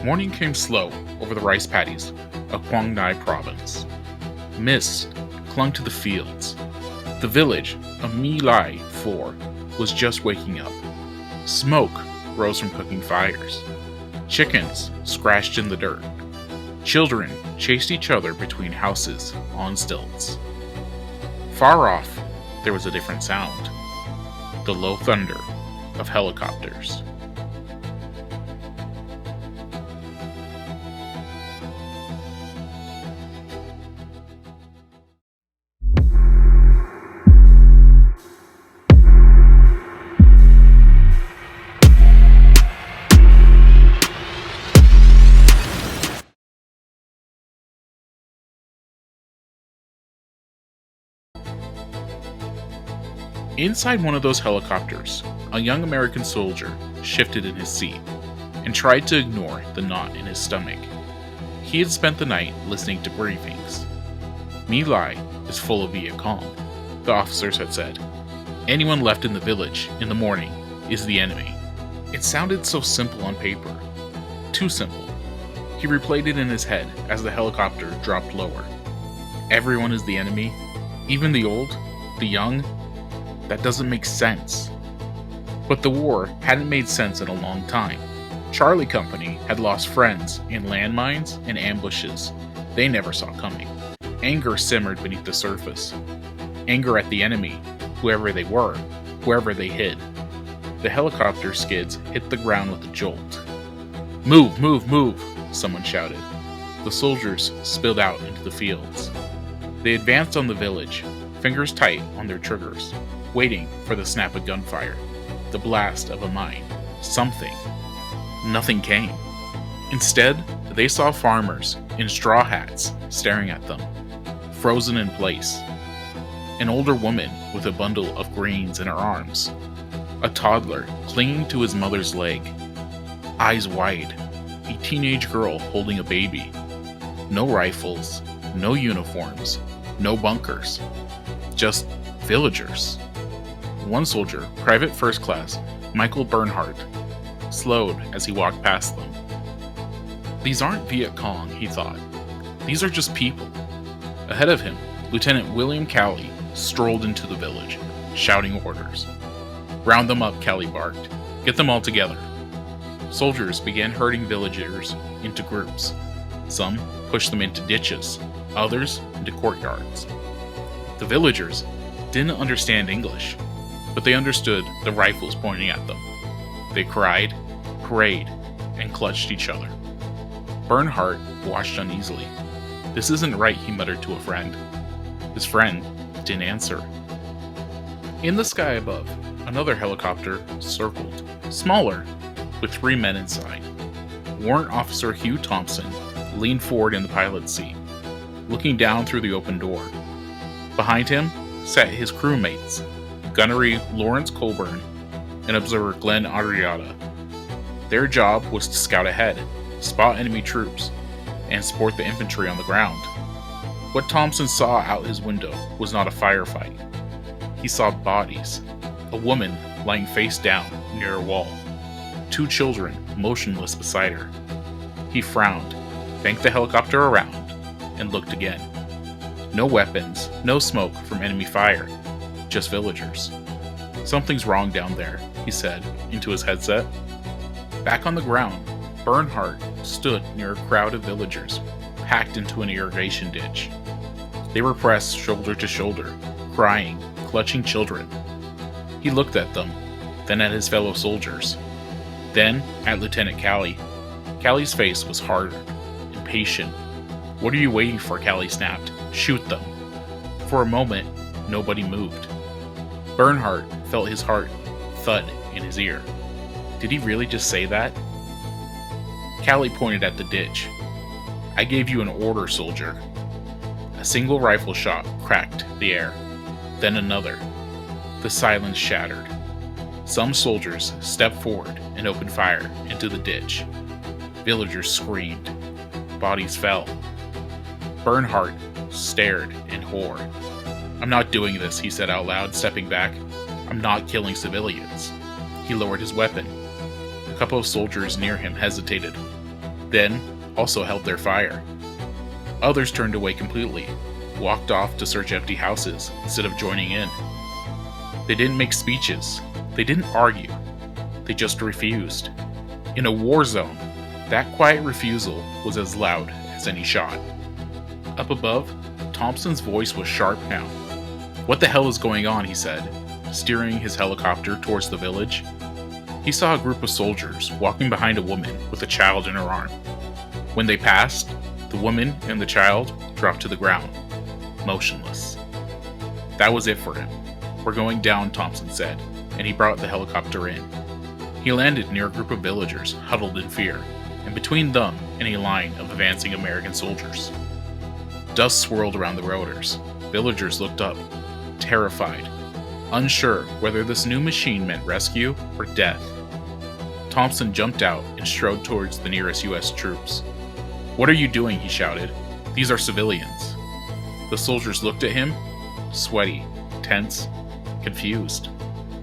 Morning came slow over the rice paddies of Quang Ngai province. Mist clung to the fields. The village of My Lai 4 was just waking up. Smoke rose from cooking fires. Chickens scratched in the dirt. Children chased each other between houses on stilts. Far off, there was a different sound. The low thunder of helicopters. Inside one of those helicopters, a young American soldier shifted in his seat and tried to ignore the knot in his stomach. He had spent the night listening to briefings. My Lai is full of Viet Cong, the officers had said. Anyone left in the village in the morning is the enemy. It sounded so simple on paper. Too simple. He replayed it in his head as the helicopter dropped lower. Everyone is the enemy, even the old, the young. That doesn't make sense. But the war hadn't made sense in a long time. Charlie Company had lost friends in landmines and ambushes they never saw coming. Anger simmered beneath the surface. Anger at the enemy, whoever they were, wherever they hid. The helicopter skids hit the ground with a jolt. "Move, move, move," someone shouted. The soldiers spilled out into the fields. They advanced on the village, fingers tight on their triggers, waiting for the snap of gunfire, the blast of a mine, something. Nothing came. Instead, they saw farmers in straw hats staring at them, frozen in place. An older woman with a bundle of greens in her arms. A toddler clinging to his mother's leg. Eyes wide. A teenage girl holding a baby. No rifles, no uniforms, no bunkers. Just villagers. One soldier, Private First Class Michael Bernhardt, slowed as he walked past them. These aren't Viet Cong, he thought. These are just people. Ahead of him, Lieutenant William Calley strolled into the village, shouting orders. "Round them up," Calley barked. "Get them all together." Soldiers began herding villagers into groups. Some pushed them into ditches, others into courtyards. The villagers didn't understand English, but they understood the rifles pointing at them. They cried, prayed, and clutched each other. Bernhardt watched uneasily. "This isn't right," he muttered to a friend. His friend didn't answer. In the sky above, another helicopter circled, smaller, with 3 men inside. Warrant Officer Hugh Thompson leaned forward in the pilot's seat, looking down through the open door. Behind him sat his crewmates, Gunnery Lawrence Colburn and Observer Glenn Arriata. Their job was to scout ahead, spot enemy troops, and support the infantry on the ground. What Thompson saw out his window was not a firefight. He saw bodies. A woman lying face down near a wall. 2 children motionless beside her. He frowned, banked the helicopter around, and looked again. No weapons, no smoke from enemy fire, just villagers. "Something's wrong down there," he said into his headset. Back on the ground, Bernhardt stood near a crowd of villagers, packed into an irrigation ditch. They were pressed shoulder to shoulder, crying, clutching children. He looked at them, then at his fellow soldiers, then at Lieutenant Calley. Calley's face was hard, impatient. "What are you waiting for?" Calley snapped. "Shoot them." For a moment, nobody moved. Bernhardt felt his heart thud in his ear. Did he really just say that? Calley pointed at the ditch. "I gave you an order, soldier." A single rifle shot cracked the air, then another. The silence shattered. Some soldiers stepped forward and opened fire into the ditch. Villagers screamed. Bodies fell. Bernhardt stared in horror. "I'm not doing this," he said out loud, stepping back. "I'm not killing civilians." He lowered his weapon. A couple of soldiers near him hesitated. then also held their fire. Others turned away completely, walked off to search empty houses instead of joining in. They didn't make speeches, they didn't argue, they just refused. In a war zone, that quiet refusal was as loud as any shot. Up above, Thompson's voice was sharp now. "What the hell is going on?" he said, steering his helicopter towards the village. He saw a group of soldiers walking behind a woman with a child in her arm. When they passed, the woman and the child dropped to the ground, motionless. That was it for him. "We're going down," Thompson said, and he brought the helicopter in. He landed near a group of villagers huddled in fear, and between them and a line of advancing American soldiers. Dust swirled around the rotors. Villagers looked up, terrified, unsure whether this new machine meant rescue or death. Thompson jumped out and strode towards the nearest US troops. "What are you doing?" he shouted. "These are civilians." The soldiers looked at him, sweaty, tense, confused.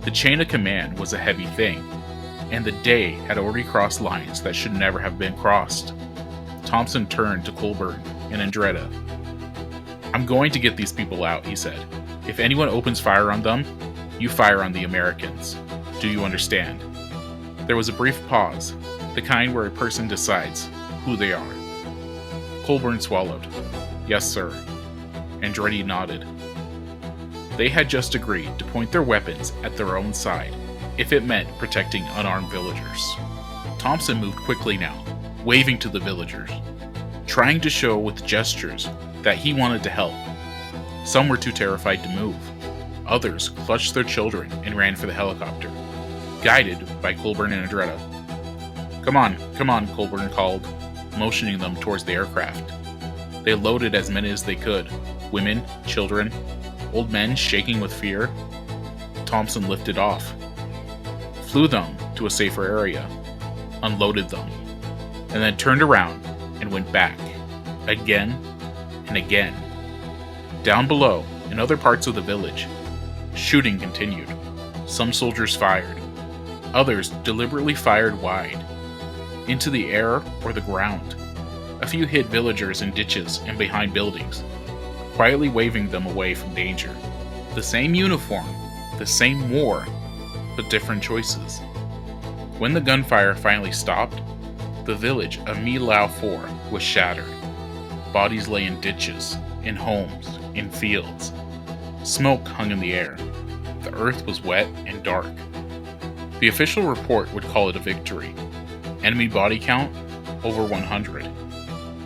The chain of command was a heavy thing, and the day had already crossed lines that should never have been crossed. Thompson turned to Colburn and Andretta. "I'm going to get these people out," he said. "If anyone opens fire on them, you fire on the Americans. Do you understand?" There was a brief pause, the kind where a person decides who they are. Colburn swallowed. "Yes, sir." Andretti nodded. They had just agreed to point their weapons at their own side, if it meant protecting unarmed villagers. Thompson moved quickly now, waving to the villagers, trying to show with gestures that he wanted to help. Some were too terrified to move. Others clutched their children and ran for the helicopter, guided by Colburn and Andretta. Come on, Colburn called, motioning them towards the aircraft. They loaded as many as they could, women, children, old men shaking with fear. Thompson lifted off, flew them to a safer area, unloaded them, and then turned around and went back, again and again. Down below, in other parts of the village, shooting continued. Some soldiers fired. Others deliberately fired wide, into the air or the ground. A few hit villagers in ditches and behind buildings, quietly waving them away from danger. The same uniform, the same war, but different choices. When the gunfire finally stopped, the village of My Lai 4 was shattered. Bodies lay in ditches, in homes, in fields. Smoke hung in the air. The earth was wet and dark. The official report would call it a victory. Enemy body count, over 100.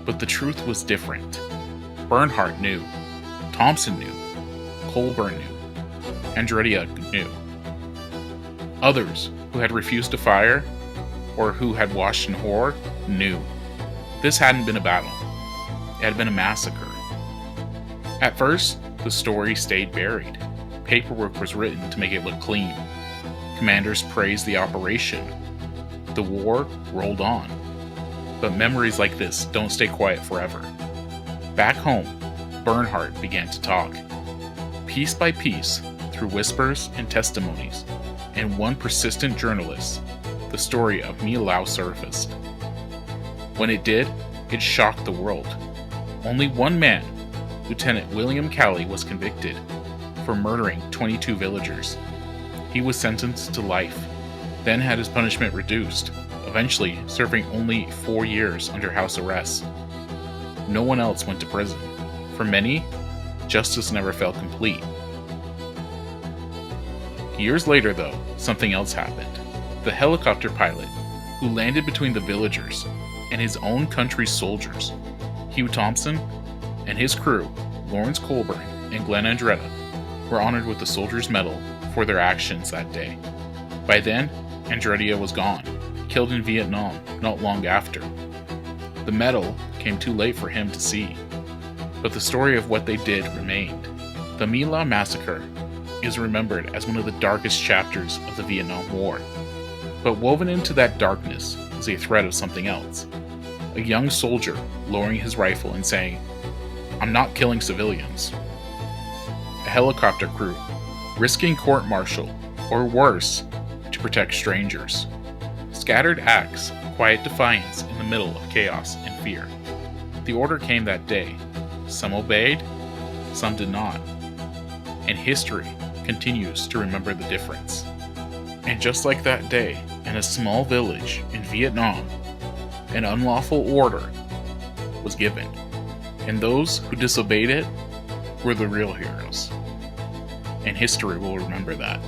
But the truth was different. Bernhardt knew. Thompson knew. Colburn knew. Andretta knew. Others, who had refused to fire, or who had watched in horror, knew. This hadn't been a battle. It had been a massacre. At first, the story stayed buried. Paperwork was written to make it look clean. Commanders praised the operation. The war rolled on. But memories like this don't stay quiet forever. Back home, Bernhardt began to talk. Piece by piece, through whispers and testimonies, and one persistent journalist, the story of My Lai surfaced. When it did, it shocked the world. Only one man, Lieutenant William Calley, was convicted for murdering 22 villagers. He was sentenced to life, then had his punishment reduced, eventually serving only 4 years under house arrest. No one else went to prison. For many, justice never felt complete. Years later, though, something else happened. The helicopter pilot, who landed between the villagers and his own country's soldiers, Hugh Thompson, and his crew, Lawrence Colburn and Glenn Andretta, were honored with the Soldier's Medal for their actions that day. By then, Andretta was gone, killed in Vietnam not long after. The medal came too late for him to see, but the story of what they did remained. The My Lai Massacre is remembered as one of the darkest chapters of the Vietnam War. But woven into that darkness is a thread of something else. A young soldier lowering his rifle and saying, "I'm not killing civilians." A helicopter crew risking court-martial, or worse, to protect strangers. Scattered acts quiet defiance in the middle of chaos and fear. The order came that day. Some obeyed, some did not. And history continues to remember the difference. And just like that day, in a small village in Vietnam, an unlawful order was given, and those who disobeyed it were the real heroes. And history will remember that.